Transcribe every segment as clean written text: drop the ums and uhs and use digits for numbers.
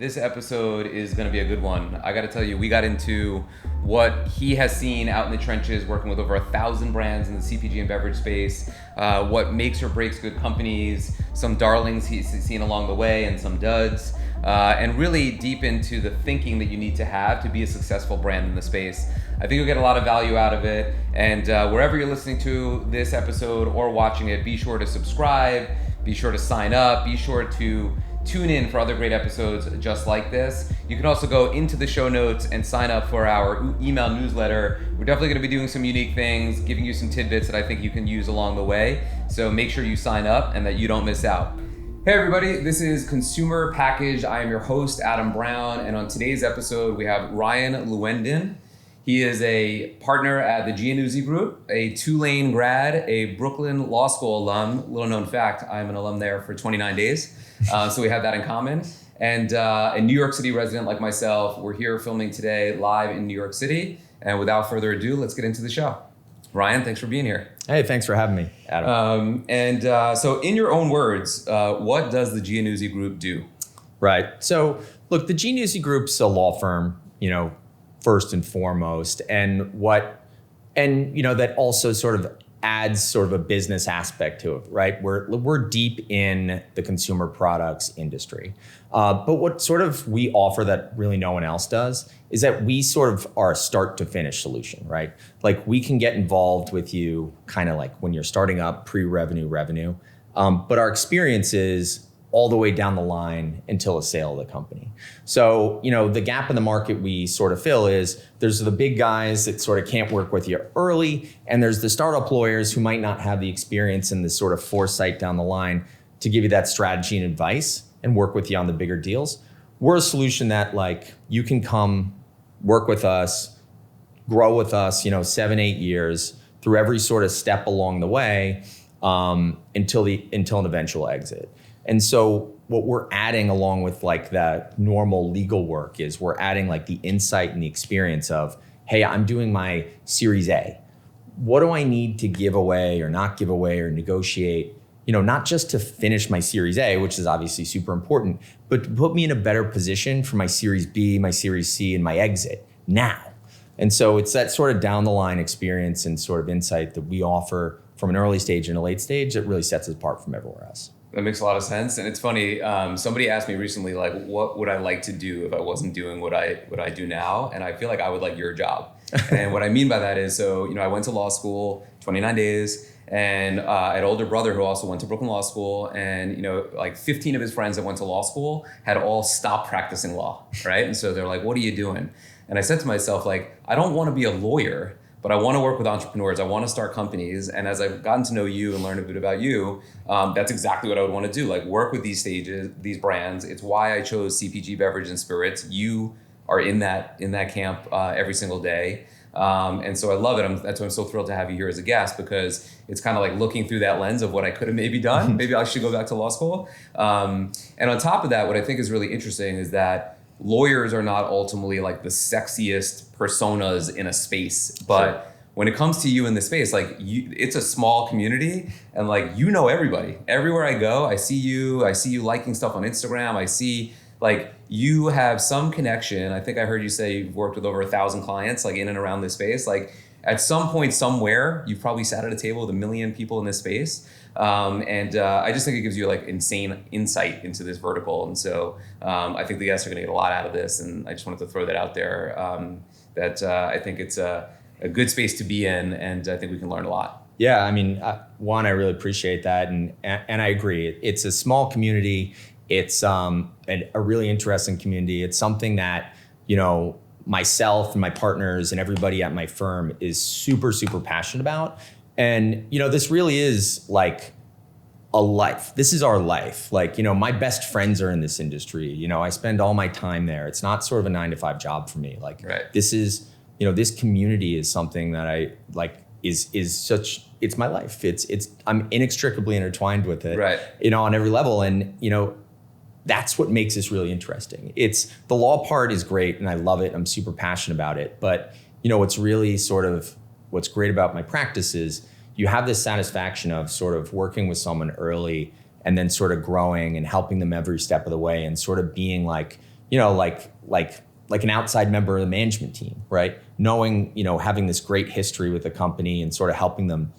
This episode is going to be a good one. I got to tell you, we got into what he has seen out in the trenches, working with over 1,000 brands in the CPG and beverage space, what makes or breaks good companies, some darlings he's seen along the way and some duds, and really deep into the thinking that you need to have to be a successful brand in the space. I think you'll get a lot of value out of it. And wherever you're listening to this episode or watching it, be sure to subscribe, be sure to sign up, be sure to tune in for other great episodes just like this. You can also go into the show notes and sign up for our email newsletter. We're definitely going to be doing some unique things, giving you some tidbits that I think you can use along the way. So make sure you sign up and that you don't miss out. Hey everybody, this is Consumer Packaged. I am your host, Adam Brown, and on today's episode we have Ryan Lewendon. He is a partner at the Giannuzzi Group, a Tulane grad, a Brooklyn Law School alum. Little known fact, I'm an alum there for 29 days. So we have that in common. And a New York City resident like myself. We're here filming today live in New York City. And without further ado, let's get into the show. Ryan, thanks for being here. Hey, thanks for having me, Adam. So in your own words, what does the Giannuzzi Group do? Right. So look, the Giannuzzi Group's a law firm, first and foremost, and that also sort of adds sort of a business aspect to it, right? We're deep in the consumer products industry. But what sort of we offer that really no one else does is that we sort of are a start to finish solution, right? Like we can get involved with you kind of like when you're starting up pre-revenue revenue. But our experience is all the way down the line until a sale of the company. So, the gap in the market we sort of fill is there's the big guys that sort of can't work with you early, and there's the startup lawyers who might not have the experience and the sort of foresight down the line to give you that strategy and advice and work with you on the bigger deals. We're a solution that you can come work with us, grow with us, 7-8 years through every sort of step along the way until an eventual exit. And so what we're adding along with that normal legal work is we're adding the insight and the experience of, hey, I'm doing my Series A. What do I need to give away or not give away or negotiate, not just to finish my Series A, which is obviously super important, but to put me in a better position for my Series B, my Series C, and my exit now. And so it's that sort of down the line experience and sort of insight that we offer from an early stage and a late stage that really sets us apart from everywhere else. That makes a lot of sense. And it's funny, somebody asked me recently, what would I like to do if I wasn't doing what I do now? And I feel like I would like your job. And what I mean by that is, I went to law school, 29 days, and I had an older brother who also went to Brooklyn Law School. And, 15 of his friends that went to law school had all stopped practicing law, right? And so they're like, what are you doing? And I said to myself, I don't want to be a lawyer, but I want to work with entrepreneurs. I want to start companies. And as I've gotten to know you and learned a bit about you, that's exactly what I would want to do. Work with these brands. It's why I chose CPG Beverages and Spirits. You are in that camp every single day. And so I love it. That's why I'm so thrilled to have you here as a guest, because it's kind of looking through that lens of what I could have maybe done. Maybe I should go back to law school. And on top of that, what I think is really interesting is that lawyers are not ultimately the sexiest personas in a space, but sure. When it comes to you in the space, it's a small community, and everybody. Everywhere I go, I see you liking stuff on Instagram. I see you have some connection. I think I heard you say you've worked with over 1,000 clients in and around this space. At some point somewhere, you've probably sat at a table with 1 million people in this space. I just think it gives you insane insight into this vertical. And so I think the guests are going to get a lot out of this. And I just wanted to throw that out there, that I think it's a good space to be in. And I think we can learn a lot. Yeah, I mean, one, I really appreciate that. And I agree. It's a small community. It's a really interesting community. It's something that, myself and my partners and everybody at my firm is super, super passionate about. And, this really is a life. This is our life. My best friends are in this industry. I spend all my time there. It's not sort of a 9-to-5 job for me. Right. This is, this community is something that I it's my life. I'm inextricably intertwined with it, right. On every level. And, that's what makes this really interesting. It's the law part is great and I love it. I'm super passionate about it. But, what's really what's great about my practice is you have this satisfaction of sort of working with someone early and then sort of growing and helping them every step of the way and sort of being like an outside member of the management team, right? Knowing, having this great history with the company and sort of helping them,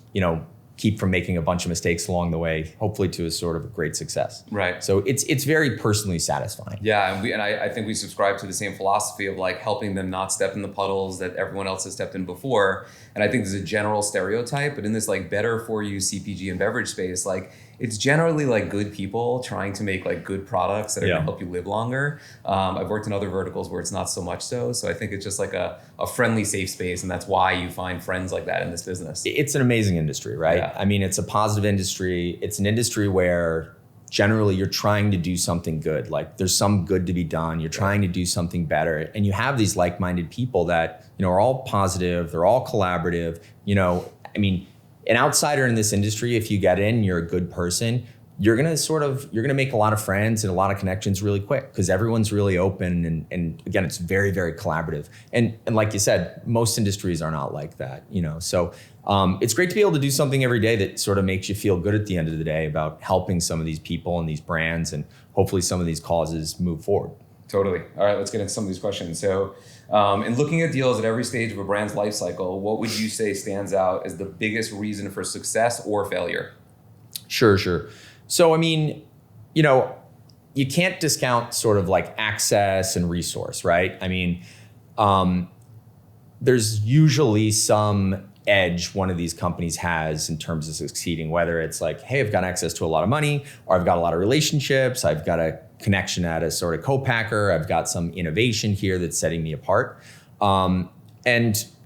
keep from making a bunch of mistakes along the way, hopefully to a sort of a great success. Right. So it's very personally satisfying. Yeah, and I think we subscribe to the same philosophy of like helping them not step in the puddles that everyone else has stepped in before. And I think there's a general stereotype, but in this like better for you CPG and beverage space, like it's generally like good people trying to make like good products that are gonna help you live longer. I've worked in other verticals where it's not so much so. So I think it's just like a friendly, safe space. And that's why you find friends like that in this business. It's an amazing industry, right? Yeah. I mean, it's a positive industry. It's an industry where generally you're trying to do something good. Like there's some good to be done. You're trying to do something better. And you have these like-minded people that, are all positive. They're all collaborative. I mean, an outsider in this industry, if you get in, you're a good person, you're gonna make a lot of friends and a lot of connections really quick because everyone's really open and again, it's very, very collaborative. And like you said, most industries are not like that, So it's great to be able to do something every day that sort of makes you feel good at the end of the day about helping some of these people and these brands and hopefully some of these causes move forward. Totally. All right, let's get into some of these questions. So in looking at deals at every stage of a brand's life cycle, what would you say stands out as the biggest reason for success or failure? Sure. So, I mean, you can't discount sort of like access and resource, right? I mean, there's usually some edge one of these companies has in terms of succeeding, whether it's like, hey, I've got access to a lot of money, or I've got a lot of relationships, I've got a connection at a sort of co-packer, I've got some innovation here that's setting me apart. And,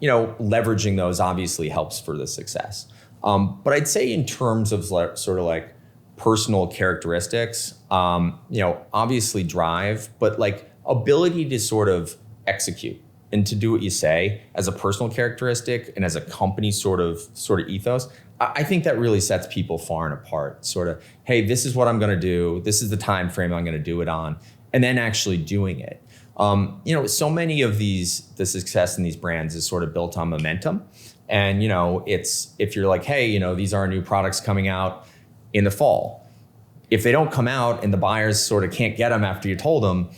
leveraging those obviously helps for the success. But I'd say in terms of sort of like personal characteristics, obviously drive, but like ability to sort of execute and to do what you say as a personal characteristic and as a company sort of ethos, I think that really sets people far and apart. Sort of, hey, this is what I'm going to do. This is the time frame I'm going to do it on, and then actually doing it. So many of the success in these brands is sort of built on momentum. And, it's if you're like, hey, these are our new products coming out in the fall. If they don't come out and the buyers sort of can't get them after you told them,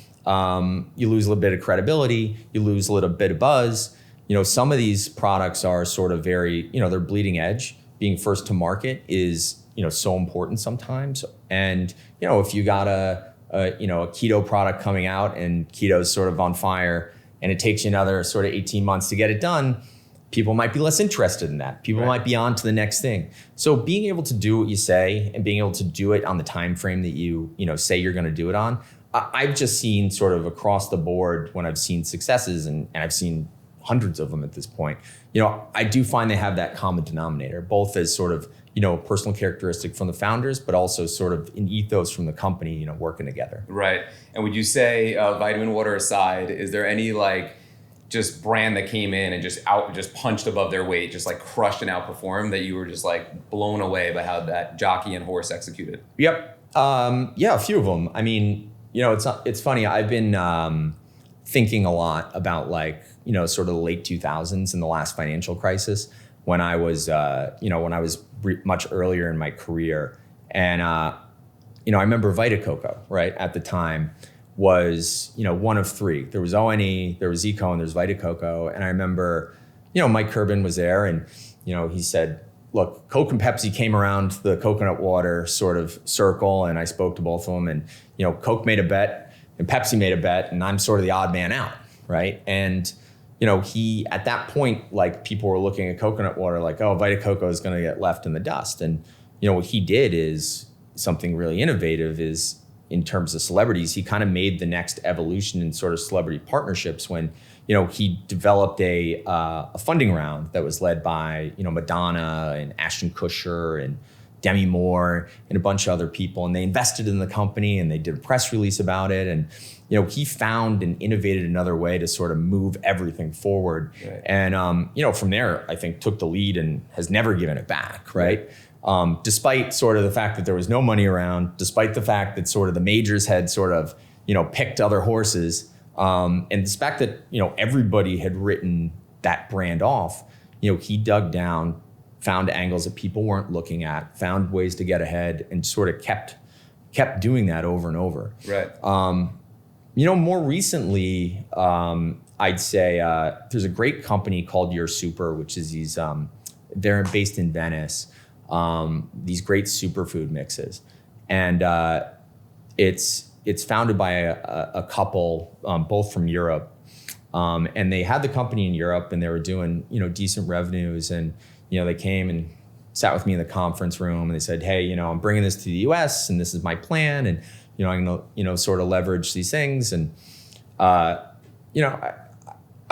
you lose a little bit of credibility, you lose a little bit of buzz. Some of these products are sort of very, they're bleeding edge. Being first to market is, so important sometimes. And, if you got a keto product coming out and keto's sort of on fire and it takes you another sort of 18 months to get it done, people might be less interested in that. People might be on to the next thing. So being able to do what you say and being able to do it on the time frame that you say you're going to do it on, I've just seen sort of across the board when I've seen successes, and I've seen hundreds of them at this point, I do find they have that common denominator, both as sort of, a personal characteristic from the founders, but also sort of an ethos from the company, working together. Right. And would you say, vitamin water aside, is there any like just brand that came in and just punched above their weight, just like crushed and outperformed, that you were just like blown away by how that jockey and horse executed? Yep. A few of them. I mean, it's funny. I've been thinking a lot about like, sort of the late 2000s and the last financial crisis when I was, much earlier in my career. And, I remember Vita Coco, right, at the time was, one of three. There was ONE, there was Eco, and there's Vita Coco. And I remember, Mike Curbin was there and, he said, look, Coke and Pepsi came around the coconut water sort of circle, and I spoke to both of them, and, Coke made a bet and Pepsi made a bet, and I'm sort of the odd man out, right? And, he, at that point, like people were looking at coconut water like, oh, Vita Coco is going to get left in the dust. And, what he did is something really innovative is in terms of celebrities, he kind of made the next evolution in sort of celebrity partnerships when, he developed a funding round that was led by, Madonna and Ashton Kutcher and Demi Moore and a bunch of other people. And they invested in the company and they did a press release about it. And, he found and innovated another way to sort of move everything forward. Right. And, from there, I think took the lead and has never given it back, right? Despite sort of the fact that there was no money around, despite the fact that sort of the majors had sort of, picked other horses, and the fact that, everybody had written that brand off, he dug down, found angles that people weren't looking at, found ways to get ahead, and sort of kept doing that over and over. Right. More recently, I'd say there's a great company called Your Super, which is these, they're based in Venice, these great superfood mixes. And it's founded by a couple, both from Europe. And they had the company in Europe and they were doing, decent revenues. And, they came and sat with me in the conference room and they said, hey, I'm bringing this to the US and this is my plan. And, I'm going to, sort of leverage these things. And, I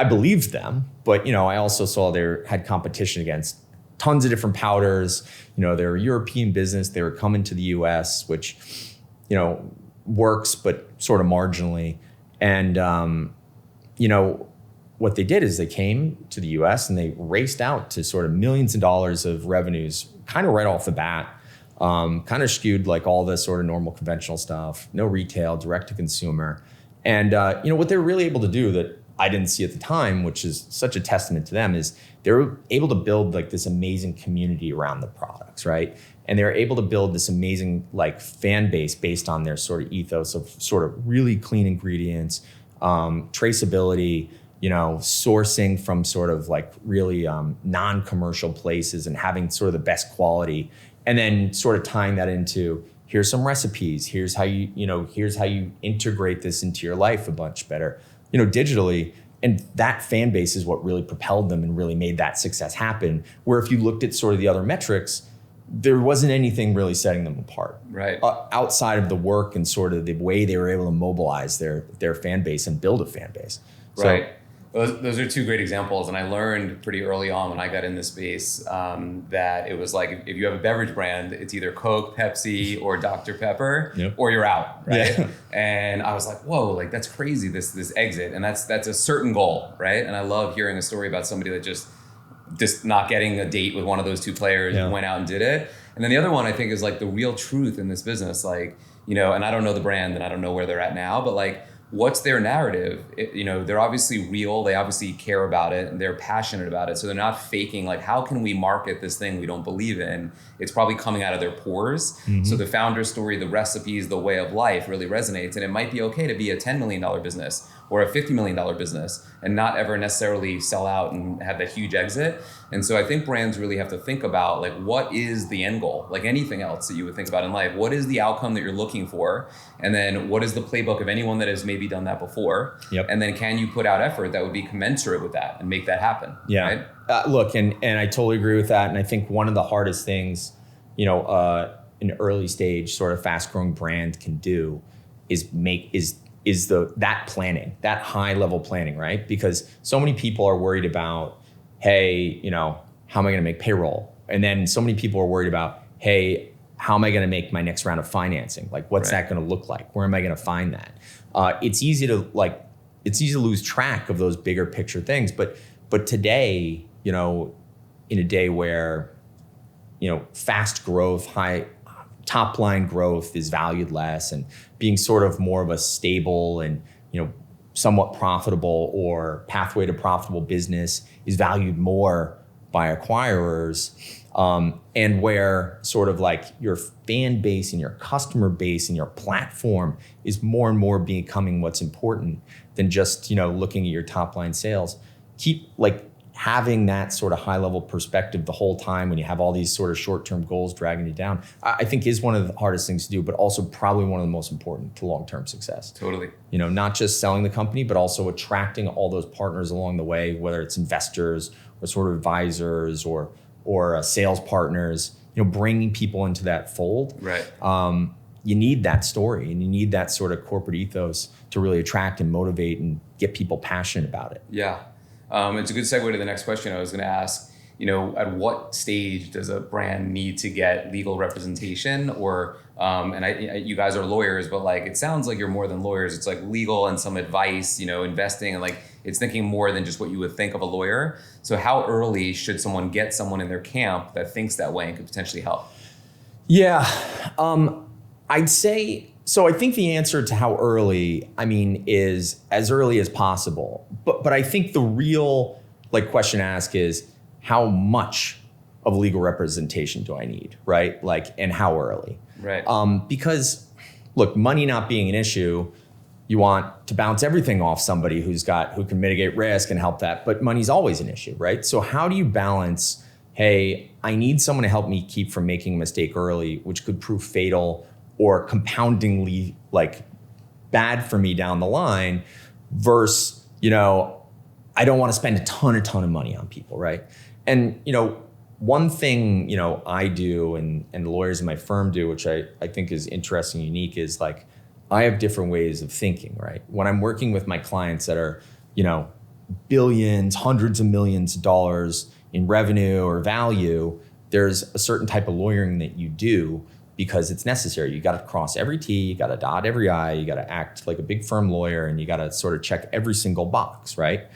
believed them, but, I also saw they had competition against tons of different powders. They're a European business. They were coming to the US, which, works, but sort of marginally. And, what they did is they came to the US and they raced out to sort of millions of dollars of revenues, kind of right off the bat, kind of skewed like all the sort of normal conventional stuff, no retail, direct to consumer. And, what they were really able to do that I didn't see at the time, which is such a testament to them, is they were able to build like this amazing community around the products, right? And they were able to build this amazing like fan base based on their sort of ethos of sort of really clean ingredients, traceability, sourcing from sort of like really non-commercial places and having sort of the best quality, and then sort of tying that into here's some recipes, here's how you integrate this into your life a bunch better, digitally. And that fan base is what really propelled them and really made that success happen. Where if you looked at sort of the other metrics, there wasn't anything really setting them apart, right? Outside of the work and sort of the way they were able to mobilize their fan base and build a fan base. Right. Those are two great examples. And I learned pretty early on when I got in this space that it was like, if you have a beverage brand, it's either Coke, Pepsi, or Dr. Pepper, yep, or you're out, right? Yeah. And I was like, whoa, like that's crazy, this exit. And that's a certain goal, right? And I love hearing a story about somebody that just not getting a date with one of those two players, yeah, went out and did it. And then the other one I think is like the real truth in this business, like, and I don't know the brand and I don't know where they're at now, but like, what's their narrative? They're obviously real. They obviously care about it and they're passionate about it. So they're not faking, like, how can we market this thing we don't believe in? It's probably coming out of their pores. Mm-hmm. So the founder story, the recipes, the way of life really resonates. And it might be okay to be a $10 million business or a $50 million business and not ever necessarily sell out and have that huge exit. And so I think brands really have to think about, like, what is the end goal? Like anything else that you would think about in life, what is the outcome that you're looking for? And then what is the playbook of anyone that has maybe done that before? Yep. And then can you put out effort that would be commensurate with that and make that happen? Yeah. Right? Look, and I totally agree with that. And I think one of the hardest things, an early stage sort of fast growing brand can do is that planning, that high level planning, right? Because so many people are worried about, hey, how am I going to make payroll? And then so many people are worried about, hey, how am I going to make my next round of financing? Like, what's that going to look like? Where am I going to find that? It's easy to lose track of those bigger picture things. But today, in a day where, fast growth, high top line growth is valued less, and being sort of more of a stable and, somewhat profitable or pathway to profitable business is valued more by acquirers, and where sort of like your fan base and your customer base and your platform is more and more becoming what's important than just, looking at your top line sales. Keep like having that sort of high level perspective the whole time when you have all these sort of short-term goals dragging you down, I think is one of the hardest things to do, but also probably one of the most important to long-term success. Totally. Not just selling the company, but also attracting all those partners along the way, whether it's investors or sort of advisors or sales partners, bringing people into that fold. Right. You need that story and you need that sort of corporate ethos to really attract and motivate and get people passionate about it. Yeah. It's a good segue to the next question I was going to ask. At what stage does a brand need to get legal representation? Or, you guys are lawyers, but like it sounds like you're more than lawyers. It's like legal and some advice, investing, and like it's thinking more than just what you would think of a lawyer. So how early should someone get someone in their camp that thinks that way and could potentially help? Yeah, I'd say. So I think the answer to how early, is as early as possible. But I think the real question to ask is how much of legal representation do I need, right? And how early? Right. Because look, money not being an issue, You want to bounce everything off somebody who can mitigate risk and help that, but money's always an issue, right? So how do you balance, hey, I need someone to help me keep from making a mistake early, which could prove fatal or compoundingly like bad for me down the line, versus, I don't want to spend a ton of money on people, right? And, one thing, I do and the lawyers in my firm do, which I think is interesting, unique, is like, I have different ways of thinking, right? When I'm working with my clients that are, billions, hundreds of millions of dollars in revenue or value, there's a certain type of lawyering that you do because it's necessary. You got to cross every T, you got to dot every I, you got to act like a big firm lawyer, and you got to sort of check every single box, right?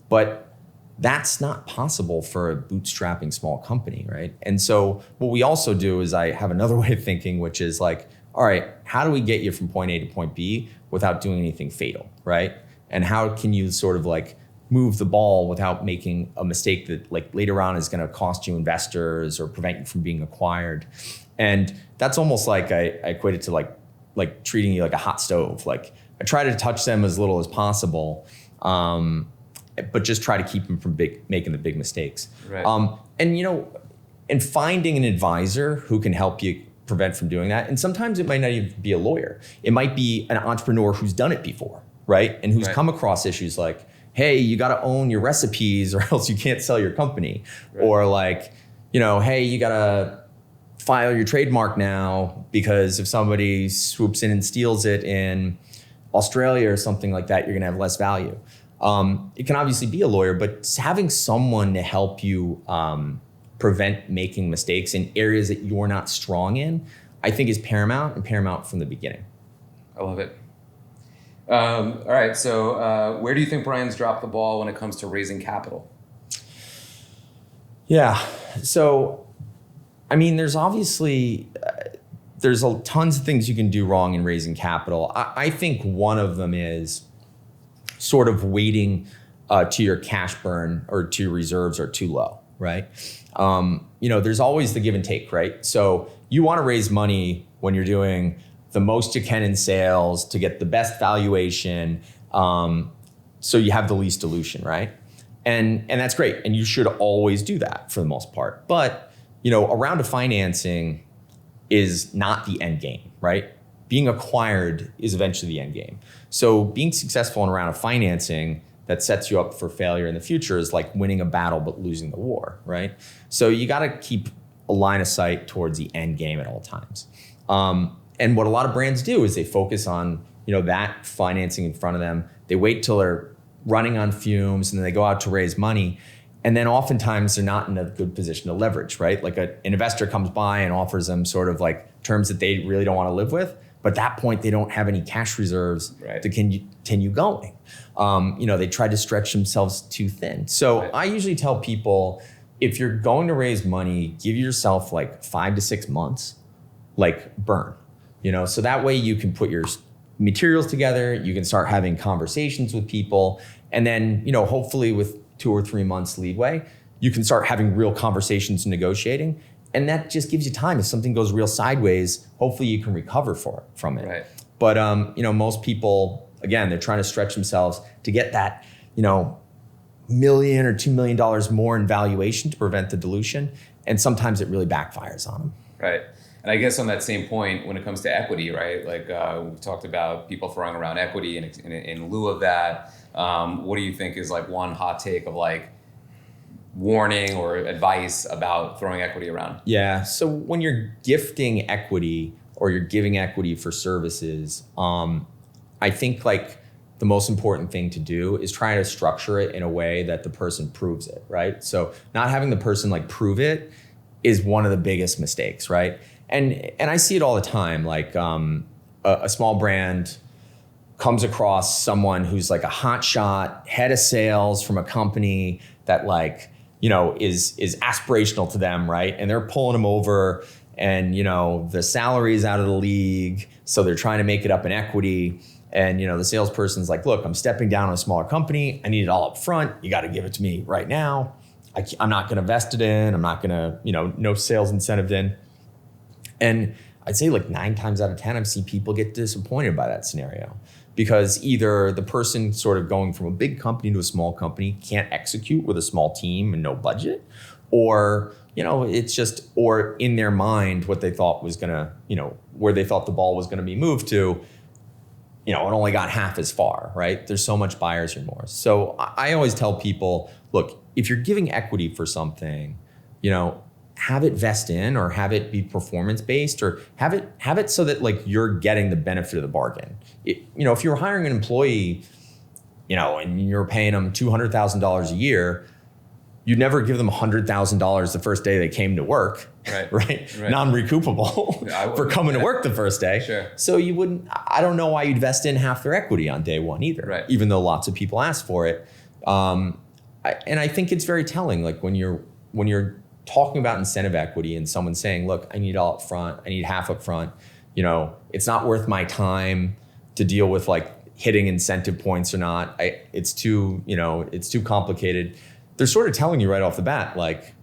But that's not possible for a bootstrapping small company, right? And so what we also do is I have another way of thinking, which is like, all right, how do we get you from point A to point B without doing anything fatal, right? And how can you sort of like move the ball without making a mistake that like later on is going to cost you investors or prevent you from being acquired? And that's almost like I equate it to like treating you like a hot stove. Like I try to touch them as little as possible, but just try to keep them from making the big mistakes. Right. And finding an advisor who can help you prevent from doing that. And sometimes it might not even be a lawyer. It might be an entrepreneur who's done it before, right? And who's come across issues like, hey, you got to own your recipes or else you can't sell your company. Right. Or like, hey, you got to file your trademark now because if somebody swoops in and steals it in Australia or something like that, you're going to have less value. It can obviously be a lawyer, but having someone to help you prevent making mistakes in areas that you're not strong in, I think is paramount, and paramount from the beginning. I love it. All right, so where do you think Brian's dropped the ball when it comes to raising capital? Yeah, so I mean, there's obviously tons of things you can do wrong in raising capital. I think one of them is sort of waiting to your cash burn or to your reserves are too low, right? There's always the give and take, right? So you want to raise money when you're doing the most you can in sales to get the best valuation, so you have the least dilution, right? And that's great, and you should always do that for the most part. But a round of financing is not the end game, right? Being acquired is eventually the end game. So being successful in a round of financing that sets you up for failure in the future is like winning a battle but losing the war, right? So you got to keep a line of sight towards the end game at all times. And what a lot of brands do is they focus on that financing in front of them. They wait till they're running on fumes and then they go out to raise money. And then oftentimes they're not in a good position to leverage, right? Like an investor comes by and offers them sort of like terms that they really don't want to live with. But at that point, they don't have any cash reserves to continue going. They try to stretch themselves too thin. So I usually tell people, if you're going to raise money, give yourself like 5 to 6 months, like burn. So that way you can put your materials together, you can start having conversations with people, and then, hopefully with 2 or 3 months leeway, you can start having real conversations and negotiating. And that just gives you time. If something goes real sideways, hopefully you can recover from it. Right. But most people, again, they're trying to stretch themselves to get that, $1 million or $2 million more in valuation to prevent the dilution. And sometimes it really backfires on them. Right. And I guess on that same point, when it comes to equity, right? Like we've talked about people throwing around equity, and in lieu of that, what do you think is like one hot take of like warning or advice about throwing equity around? Yeah. So when you're gifting equity or you're giving equity for services, I think like the most important thing to do is try to structure it in a way that the person proves it, right? So not having the person like prove it is one of the biggest mistakes, right? And I see it all the time. Like a small brand comes across someone who's like a hot shot head of sales from a company that like, is aspirational to them, right? And they're pulling them over, and the salary is out of the league, so they're trying to make it up in equity. And the salesperson's like, look, I'm stepping down on a smaller company. I need it all up front. You got to give it to me right now. I'm not going to vest it in. I'm not going to, no sales incentive in. And I'd say like 9 times out of 10, I've seen people get disappointed by that scenario. because either the person sort of going from a big company to a small company can't execute with a small team and no budget, or it's just, or in their mind what they thought was gonna, where they thought the ball was gonna be moved to, it only got half as far, right? There's so much buyer's remorse. So I always tell people, look, if you're giving equity for something, have it vest in, or have it be performance based, or have it so that like you're getting the benefit of the bargain. If you're hiring an employee, and you're paying them $200,000 a year, you'd never give them $100,000 the first day they came to work, right? Non-recoupable for coming to work the first day. Sure. So I don't know why you'd vest in half their equity on day one either, even though lots of people ask for it. And I think it's very telling, like when you're talking about incentive equity and someone's saying, look, I need all up front, I need half up front, it's not worth my time to deal with like hitting incentive points or not. It's too complicated. They're sort of telling you right off the bat, like,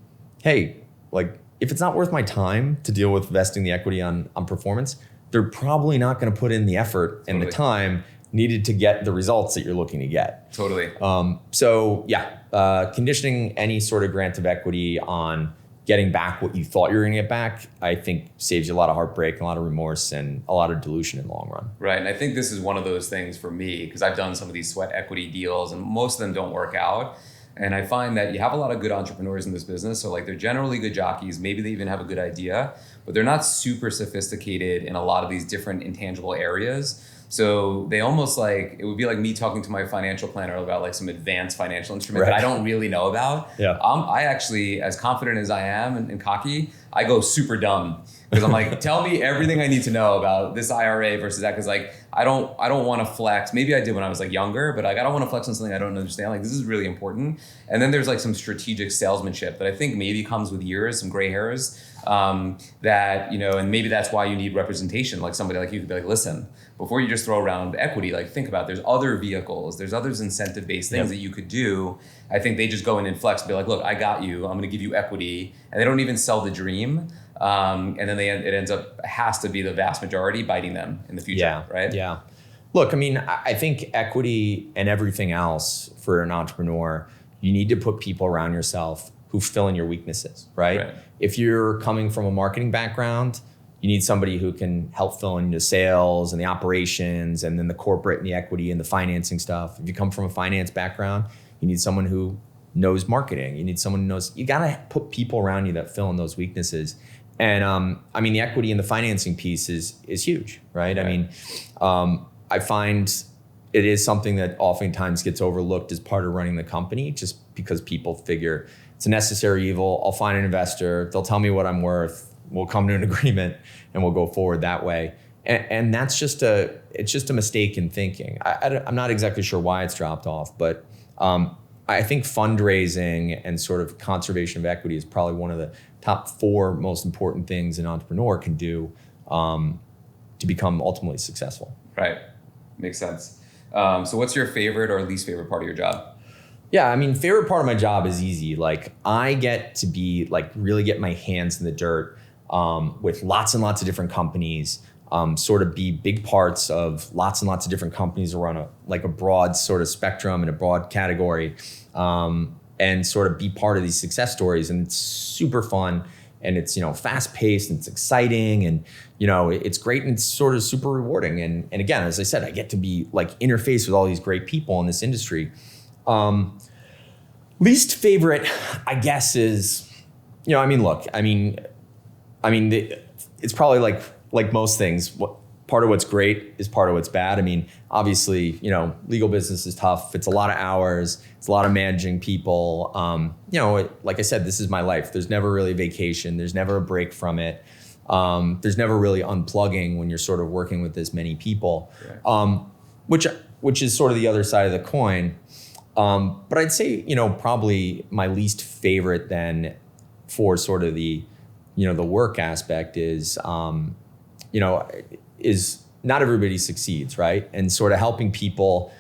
hey, like if it's not worth my time to deal with vesting the equity on performance, they're probably not going to put in the effort and the time needed to get the results that you're looking to get. Totally. Conditioning any sort of grant of equity on getting back what you thought you were going to get back, I think saves you a lot of heartbreak, a lot of remorse, and a lot of dilution in the long run. Right, and I think this is one of those things for me, because I've done some of these sweat equity deals and most of them don't work out. And I find that you have a lot of good entrepreneurs in this business. So like they're generally good jockeys. Maybe they even have a good idea, but they're not super sophisticated in a lot of these different intangible areas. So they almost like, it would be like me talking to my financial planner about like some advanced financial instrument that I don't really know about. Yeah. I actually, as confident as I am and cocky, I go super dumb. Because I'm like, tell me everything I need to know about this IRA versus that. Because like, I don't want to flex. Maybe I did when I was like younger, but like, I don't want to flex on something I don't understand. Like, this is really important. And then there's like some strategic salesmanship that I think maybe comes with years, some gray hairs, that, and maybe that's why you need representation. Like somebody like you could be like, listen, before you just throw around equity, like think about, there's other vehicles, there's other incentive-based things that you could do. I think they just go in and flex, be like, look, I got you, I'm going to give you equity. And they don't even sell the dream. And then it ends up, has to be the vast majority biting them in the future, right? Yeah. Look, I mean, I think equity and everything else for an entrepreneur, you need to put people around yourself who fill in your weaknesses, right? If you're coming from a marketing background, you need somebody who can help fill in the sales and the operations and then the corporate and the equity and the financing stuff. If you come from a finance background, you need someone who knows marketing. You need someone who knows, you gotta put people around you that fill in those weaknesses. And I mean, the equity and the financing piece is huge, right? I mean, I find it is something that oftentimes gets overlooked as part of running the company, just because people figure it's a necessary evil. I'll find an investor, they'll tell me what I'm worth, we'll come to an agreement, and we'll go forward that way. And that's just it's just a mistake in thinking. I'm not exactly sure why it's dropped off, but I think fundraising and sort of conservation of equity is probably one of the top 4 most important things an entrepreneur can do to become ultimately successful. Right, makes sense. So what's your favorite or least favorite part of your job? Yeah, I mean, favorite part of my job is easy. Like I get to be like really get my hands in the dirt with lots and lots of different companies, sort of be big parts of lots and lots of different companies around a broad sort of spectrum and a broad category, and sort of be part of these success stories. And it's super fun, and it's, fast paced, and it's exciting, and, it's great, and it's sort of super rewarding. And again, as I said, I get to be like interface with all these great people in this industry. Least favorite, I guess, is, it's probably like most things. Part of what's great is part of what's bad. I mean, obviously, legal business is tough. It's a lot of hours. It's a lot of managing people. Like I said, this is my life. There's never really vacation. There's never a break from it. There's never really unplugging when you're sort of working with this many people, which is sort of the other side of the coin. But I'd say, probably my least favorite then for sort of the, the work aspect is, is not everybody succeeds, right? And sort of helping people,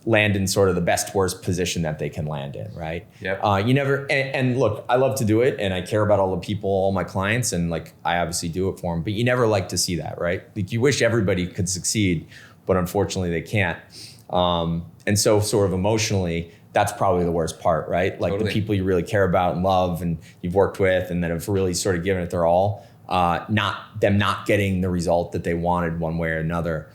land in sort of the best worst position that they can land in, right? Yep. You never, and look, I love to do it and I care about all the people, all my clients, and like I obviously do it for them, but you never like to see that, right? Like you wish everybody could succeed, but unfortunately they can't. And so sort of emotionally, that's probably the worst part, right? Like Totally. the people you really care about and love and you've worked with and that have really sort of given it their all, not getting the result that they wanted one way or another.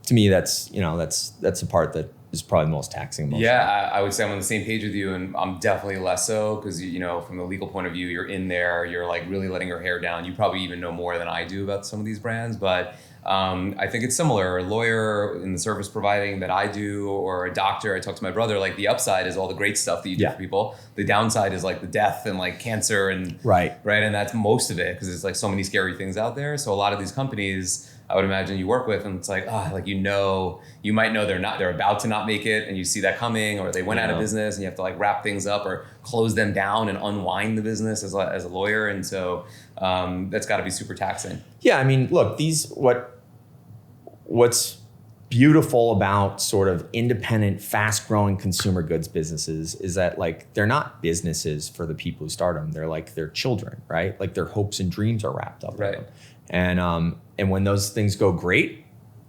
To me, that's the part that is probably the most taxing. Emotionally. Yeah, I would say I'm on the same page with you, and I'm definitely less so because, from the legal point of view, you're in there, you're like really letting your hair down. You probably even know more than I do about some of these brands, but I think it's similar. A lawyer in the service providing that I do, or a doctor, I talk to my brother, like the upside is all the great stuff that you do for people. The downside is like the death and like cancer and right. And that's most of it because there's like so many scary things out there. So a lot of these companies, I would imagine you work with, and it's like, you might know they're about to not make it, and you see that coming, or they went out of business, and you have to like wrap things up or close them down and unwind the business as a lawyer, and so that's got to be super taxing. Yeah, I mean, look, what's beautiful about sort of independent, fast-growing consumer goods businesses is that like they're not businesses for the people who start them. They're like their children, right? Like their hopes and dreams are wrapped up in them. And when those things go great,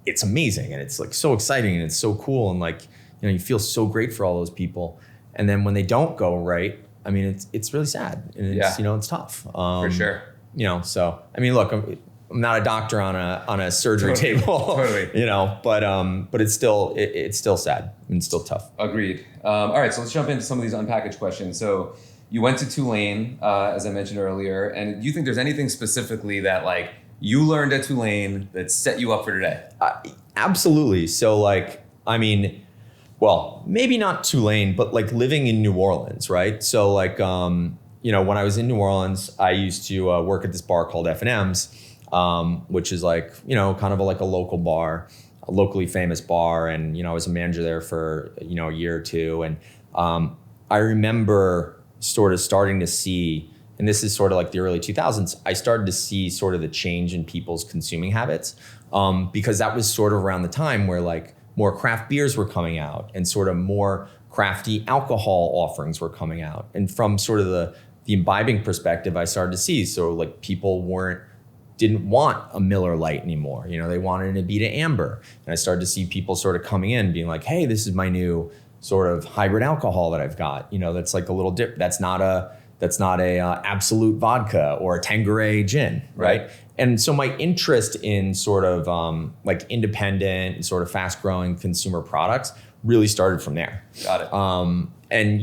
it's amazing and it's like so exciting and it's so cool and like you feel so great for all those people. And then when they don't go right, I mean it's really sad and it's it's tough. For sure. So I mean, look, I'm not a doctor on a surgery table, totally. But it's still sad and it's still tough. Agreed. All right, so let's jump into some of these unpackaged questions. So you went to Tulane, as I mentioned earlier, and do you think there's anything specifically that like you learned at Tulane that set you up for today? Absolutely. So like, I mean, well, maybe not Tulane, but like living in New Orleans, right? So like, when I was in New Orleans, I used to work at this bar called F&M's, which is like, kind of like a local bar, a locally famous bar. And, I was a manager there for, a year or two. And I remember sort of starting to see, and this is sort of like the early 2000s, I started to see sort of the change in people's consuming habits, because that was sort of around the time where like more craft beers were coming out and sort of more crafty alcohol offerings were coming out. And from sort of the imbibing perspective, I started to see, so like people didn't want a Miller Lite anymore. They wanted an Abita Amber. And I started to see people sort of coming in being like, hey, this is my new sort of hybrid alcohol that I've got, that's like a little dip. That's not a Absolute vodka or a Tanqueray gin, right? And so my interest in sort of like independent and sort of fast growing consumer products really started from there. Got it. And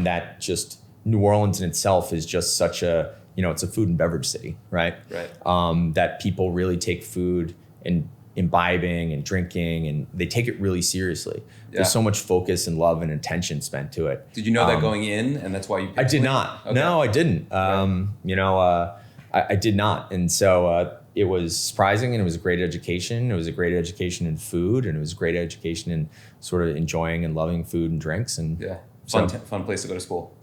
that just New Orleans in itself is just such a, it's a food and beverage city, right? Right. That people really take food and imbibing and drinking, and they take it really seriously. Yeah. There's so much focus and love and attention spent to it. Did you know that going in, and that's why you picked I did not. Okay. No, I didn't. I did not. And so it was surprising, and it was a great education. It was a great education in food, and it was a great education in sort of enjoying and loving food and drinks. And fun place to go to school.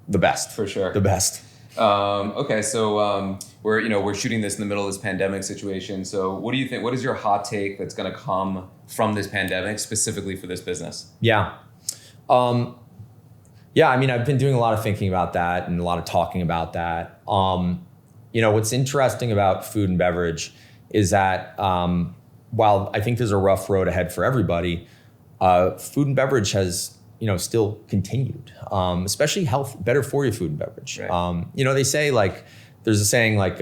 The best. For sure. The best. Okay, so we're shooting this in the middle of this pandemic situation. So what do you think? What is your hot take that's going to come from this pandemic specifically for this business? Yeah. I mean, I've been doing a lot of thinking about that and a lot of talking about that. What's interesting about food and beverage is that while I think there's a rough road ahead for everybody, food and beverage has still continued, especially better for you food and beverage. Right. They say like, there's a saying like,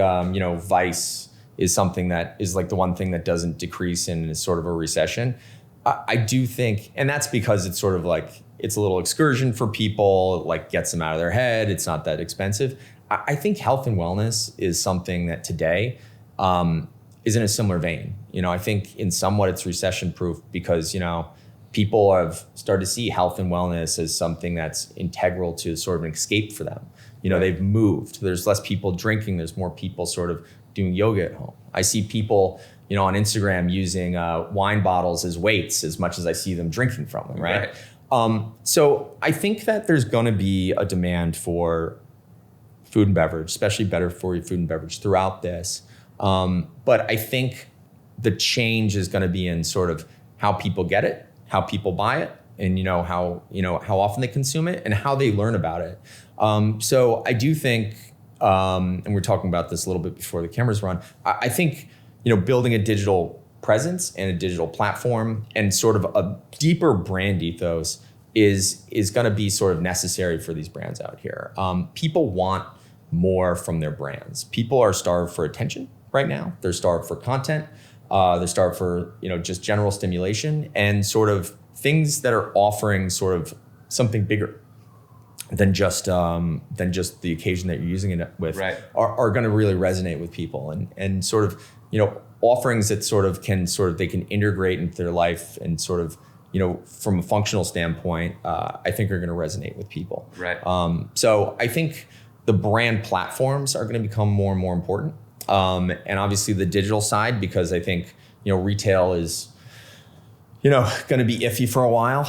vice is something that is like the one thing that doesn't decrease in sort of a recession. I do think, and that's because it's sort of like, it's a little excursion for people, it like gets them out of their head. It's not that expensive. I think health and wellness is something that today is in a similar vein. I think in somewhat it's recession proof because, people have started to see health and wellness as something that's integral to sort of an escape for them. They've moved. There's less people drinking. There's more people sort of doing yoga at home. I see people, on Instagram using wine bottles as weights as much as I see them drinking from them, right? So I think that there's going to be a demand for food and beverage, especially better for you food and beverage throughout this. But I think the change is going to be in sort of how people get it, how people buy it, and how often they consume it, and how they learn about it. So I do think, and we're talking about this a little bit before the cameras were on, I think building a digital presence and a digital platform and sort of a deeper brand ethos is going to be sort of necessary for these brands out here. People want more from their brands. People are starved for attention right now. They're starved for content. They're starved for just general stimulation and sort of things that are offering sort of something bigger than just the occasion that you're using it with. Right. are going to really resonate with people, and sort of offerings that they can integrate into their life and sort of from a functional standpoint, I think are going to resonate with people. Right. So I think the brand platforms are going to become more and more important, and obviously the digital side, because I think retail is going to be iffy for a while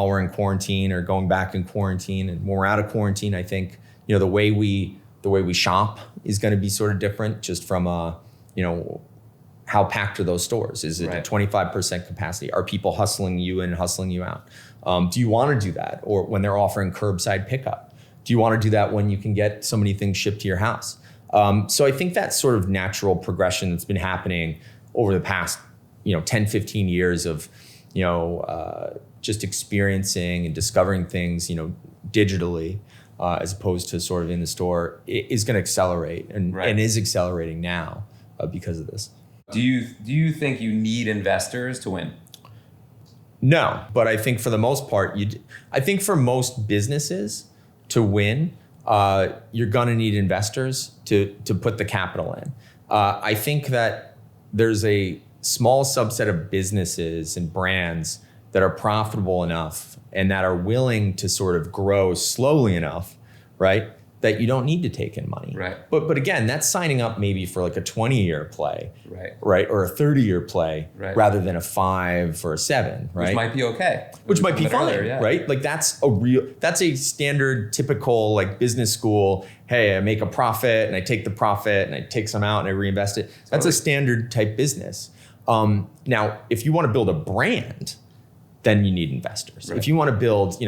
we're in quarantine or going back in quarantine, and when we're out of quarantine, I think the way we shop is going to be sort of different, just from how packed are those stores? Is it right. a 25% capacity? Are people hustling you in and hustling you out? Do you want to do that? Or when they're offering curbside pickup, do you want to do that when you can get so many things shipped to your house? So I think that sort of natural progression that's been happening over the past 10, 15 years of just experiencing and discovering things digitally as opposed to sort of in the store is going to accelerate and is accelerating now because of this. Do you think you need investors to win? No, but I think for the most part, I think for most businesses to win, you're going to need investors to put the capital in. I think that there's a small subset of businesses and brands that are profitable enough and that are willing to sort of grow slowly enough, right, that you don't need to take in money. Right. But again, that's signing up maybe for like a 20-year play, right, or a 30-year play, rather than a 5 or a 7, right? Which might be okay. Which might be fine, right? Like that's a standard, typical like business school. Hey, I make a profit and I take the profit and I take some out and I reinvest it. That's a standard type business. Now, if you want to build a brand, then you need investors. Right. If you want to build,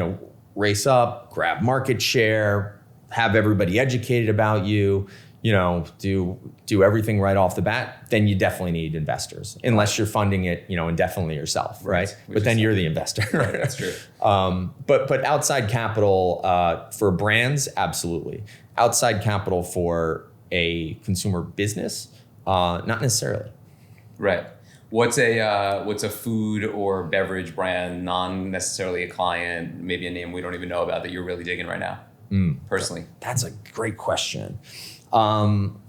race up, grab market share, have everybody educated about you, do everything right off the bat, then you definitely need investors, unless you're funding it, indefinitely yourself, right? But then you're the investor. Right, that's true. But outside capital for brands, absolutely. Outside capital for a consumer business, not necessarily. Right. What's a food or beverage brand, non necessarily a client, maybe a name we don't even know about, that you're really digging right now? Personally? That's a great question. Man,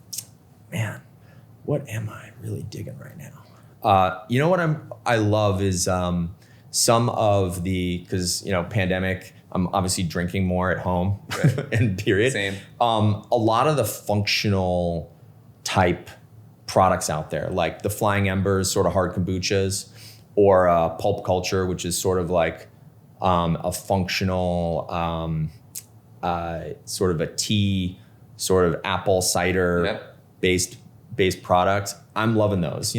what am I really digging right now? What I love is some of because pandemic, I'm obviously drinking more at home, and period. Same. A lot of the functional type products out there, like the Flying Embers, sort of hard kombuchas, or Pulp Culture, which is sort of like a functional sort of a tea, sort of apple cider based product. I'm loving those.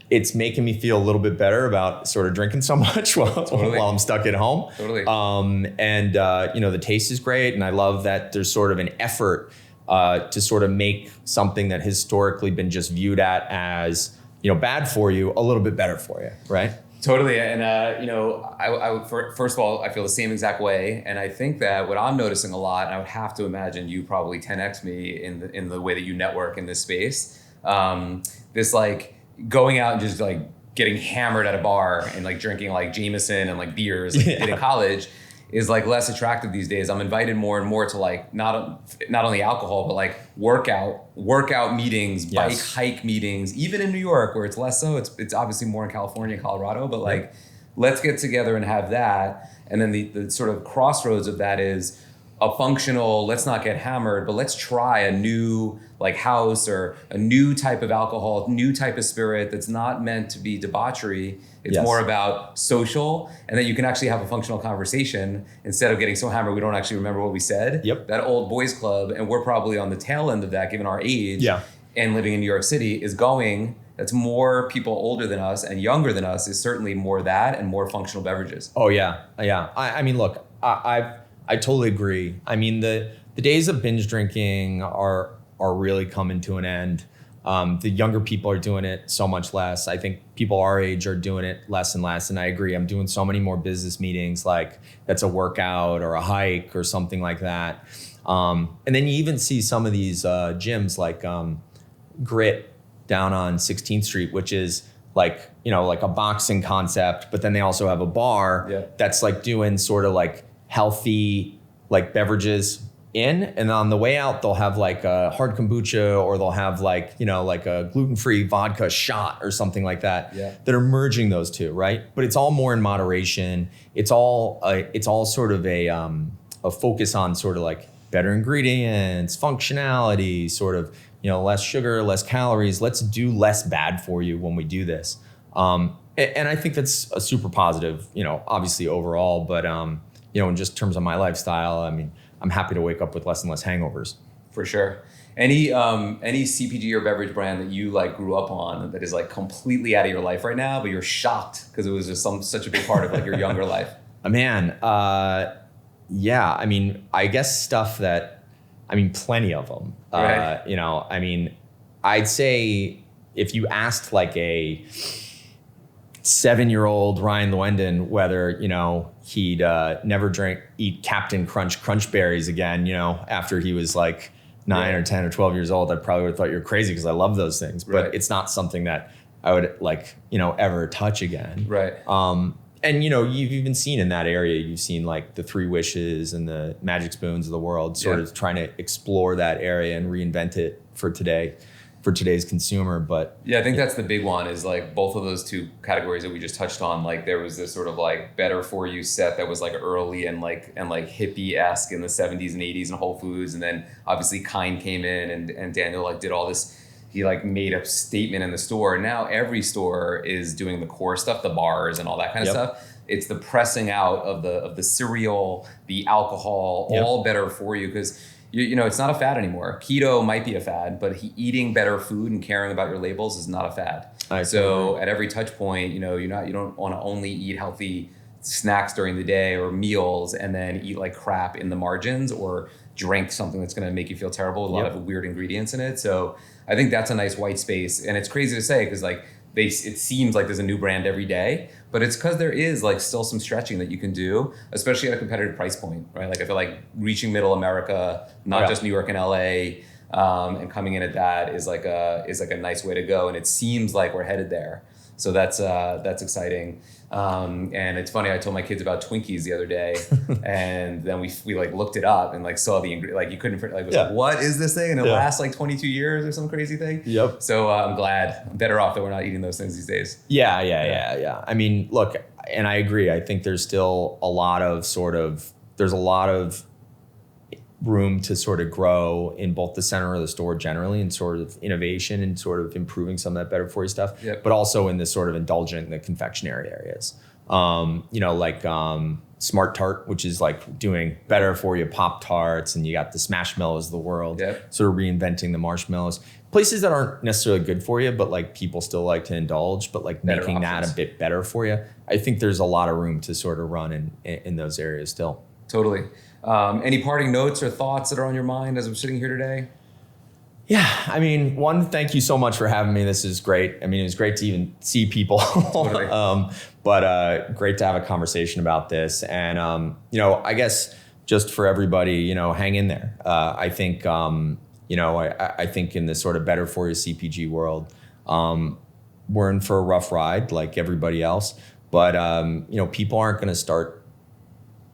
It's making me feel a little bit better about sort of drinking so much while I'm stuck at home. Totally. The taste is great, and I love that there's sort of an effort to sort of make something that historically been just viewed at as bad for you a little bit better for you, right? Totally, and first of all, I feel the same exact way, and I think that what I'm noticing a lot, and I would have to imagine you probably 10x me in the way that you network in this space. This like going out and just like getting hammered at a bar and like drinking like Jameson and like beers like you did in college is like less attractive these days. I'm invited more and more to like not only alcohol, but like workout meetings, bike hike meetings, even in New York where it's less so. It's obviously more in California and Colorado, but like let's get together and have that. And then the sort of crossroads of that is a functional, let's not get hammered, but let's try a new like house or a new type of alcohol, new type of spirit that's not meant to be debauchery. It's more about social, and that you can actually have a functional conversation instead of getting so hammered we don't actually remember what we said. Yep. That old boys club, and we're probably on the tail end of that given our age and living in New York City, is going that's more people older than us and younger than us is certainly more that and more functional beverages. Oh yeah. I mean, look, I totally agree. I mean, the days of binge drinking are really coming to an end. The younger people are doing it so much less. I think people our age are doing it less and less. And I agree. I'm doing so many more business meetings, like that's a workout or a hike or something like that. And then you even see some of these gyms like Grit down on 16th Street, which is like, like a boxing concept, but then they also have a bar that's like doing sort of like healthy like beverages in, and on the way out they'll have like a hard kombucha, or they'll have like like a gluten-free vodka shot or something like that that are merging those two, right? But it's all more in moderation. It's all sort of a focus on sort of like better ingredients, functionality, sort of less sugar, less calories. Let's do less bad for you when we do this, and I think that's a super positive, obviously overall, but in just terms of my lifestyle, I mean, I'm happy to wake up with less and less hangovers. For sure. Any CPG or beverage brand that you like grew up on that is like completely out of your life right now, but you're shocked because it was just such a big part of like your younger life? Man, yeah. I mean, I guess stuff that, plenty of them. Right. I'd say if you asked like a 7-year-old Ryan Lewendon whether he'd never eat Captain Crunch berries again, after he was like 9 or 10 or 12 years old, I probably would have thought you're crazy because I love those things, but it's not something that I would like ever touch again. Right. And you've even seen in that area, you've seen like the Three Wishes and the Magic Spoons of the world sort of trying to explore that area and reinvent it for today's consumer. But I think that's the big one, is like both of those two categories that we just touched on. Like there was this sort of like better for you set that was like early and like hippie-esque in the 70s and 80s and Whole Foods, and then obviously Kind came in and Daniel like did all this. He like made a statement in the store, and now every store is doing the core stuff, the bars and all that kind of stuff. It's the pressing out of the cereal, the alcohol, all better for you, because it's not a fad anymore. Keto might be a fad, but eating better food and caring about your labels is not a fad. So at every touch point, you don't want to only eat healthy snacks during the day or meals and then eat like crap in the margins, or drink something that's going to make you feel terrible with a lot of weird ingredients in it. So I think that's a nice white space. And it's crazy to say because like it seems like there's a new brand every day, but it's because there is like still some stretching that you can do, especially at a competitive price point, right? Like I feel like reaching middle America, not just New York and LA, and coming in at that is like a nice way to go. And it seems like we're headed there. So that's exciting. And it's funny, I told my kids about Twinkies the other day, and then we like looked it up and like saw the like you couldn't like, like what is this thing? And it lasts like 22 years or some crazy thing. Yep. So I'm glad, I'm better off that we're not eating those things these days. Yeah. I mean, look, and I agree. I think there's still a lot of room to sort of grow in both the center of the store generally, and sort of innovation and sort of improving some of that better for you stuff, but also in this sort of indulgent in the confectionery areas. Smart Tart, which is like doing better for you Pop-Tarts, and you got the Smashmallows of the world, sort of reinventing the marshmallows. Places that aren't necessarily good for you, but like people still like to indulge, but like better making options. That a bit better for you. I think there's a lot of room to sort of run in those areas still. Totally. Any parting notes or thoughts that are on your mind as I'm sitting here today? Yeah, I mean, one, thank you so much for having me. This is great. I mean, it was great to even see people, Totally. but great to have a conversation about this. And, I guess just for everybody, hang in there. I think, I think in this sort of better for you CPG world, we're in for a rough ride like everybody else, but, people aren't going to start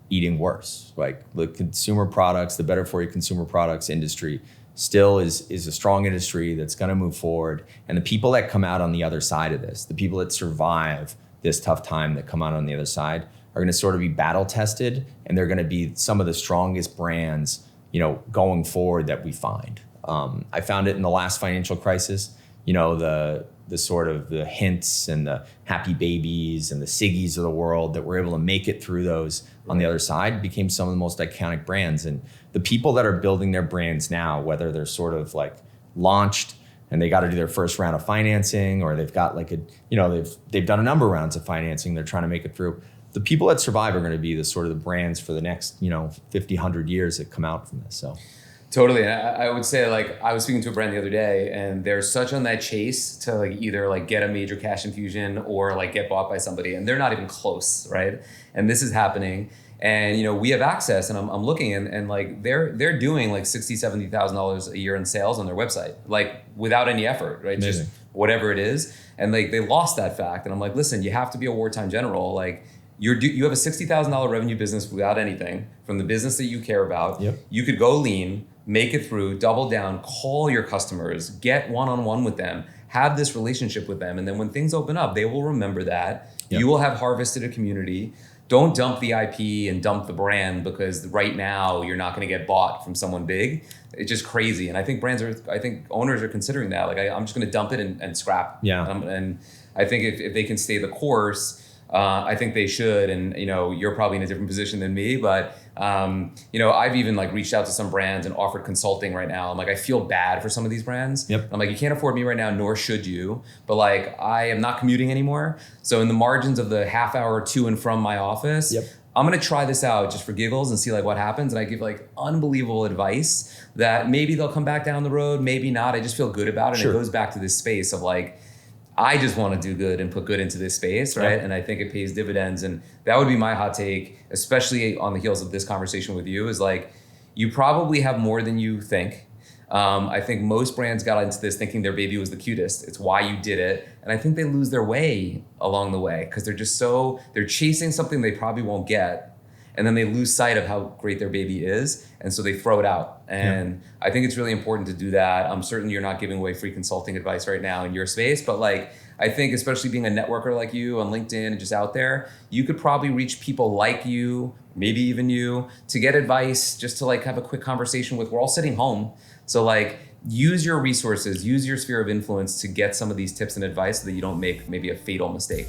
eating worse. Like the consumer products, the better for you consumer products industry still is a strong industry that's going to move forward. And the people that come out on the other side of this, the people that survive this tough time that come out on the other side, are going to sort of be battle tested, and they're going to be some of the strongest brands, going forward that we find. I found it in the last financial crisis, the sort of the Hints and the Happy Babies and the Siggies of the world that were able to make it through those on the other side became some of the most iconic brands. And the people that are building their brands now, whether they're sort of like launched and they got to do their first round of financing, or they've got like they've done a number of rounds of financing. They're trying to make it through. The people that survive are going to be the sort of the brands for the next 50, 100 years that come out from this. So. Totally. And I would say, like, I was speaking to a brand the other day, and they're such on that chase to like either like get a major cash infusion or like get bought by somebody, and they're not even close, right? And this is happening. And we have access, and I'm looking, and like they're doing like $60,000, $70,000 a year in sales on their website, like without any effort, right? Amazing. Just whatever it is. And like they lost that fact. And I'm like, listen, you have to be a wartime general. Like you have a $60,000 revenue business without anything from the business that you care about. Yep. You could go lean, make it through, double down, call your customers, get one-on-one with them, have this relationship with them. And then when things open up, they will remember that. Yep. You will have harvested a community. Don't dump the IP and dump the brand because right now you're not going to get bought from someone big. It's just crazy. And I think owners are considering that. Like I'm just going to dump it and scrap. Yeah. And I think if they can stay the course, I think they should. And you're probably in a different position than me, but I've even like reached out to some brands and offered consulting right now. I'm like, I feel bad for some of these brands. Yep. I'm like, you can't afford me right now, nor should you. But like, I am not commuting anymore. So in the margins of the half hour to and from my office, yep. I'm going to try this out just for giggles and see like what happens. And I give like unbelievable advice that maybe they'll come back down the road, maybe not. I just feel good about it. Sure. And it goes back to this space of like, I just want to do good and put good into this space, right? Yeah. And I think it pays dividends. And that would be my hot take, especially on the heels of this conversation with you, is like, you probably have more than you think. I think most brands got into this thinking their baby was the cutest. It's why you did it. And I think they lose their way along the way because they're chasing something they probably won't get. And then they lose sight of how great their baby is. And so they throw it out. And I think it's really important to do that. I'm certain you're not giving away free consulting advice right now in your space, but like, I think especially being a networker like you on LinkedIn and just out there, you could probably reach people like you, maybe even you, to get advice, just to like have a quick conversation with. We're all sitting home. So like, use your resources, use your sphere of influence to get some of these tips and advice so that you don't make maybe a fatal mistake.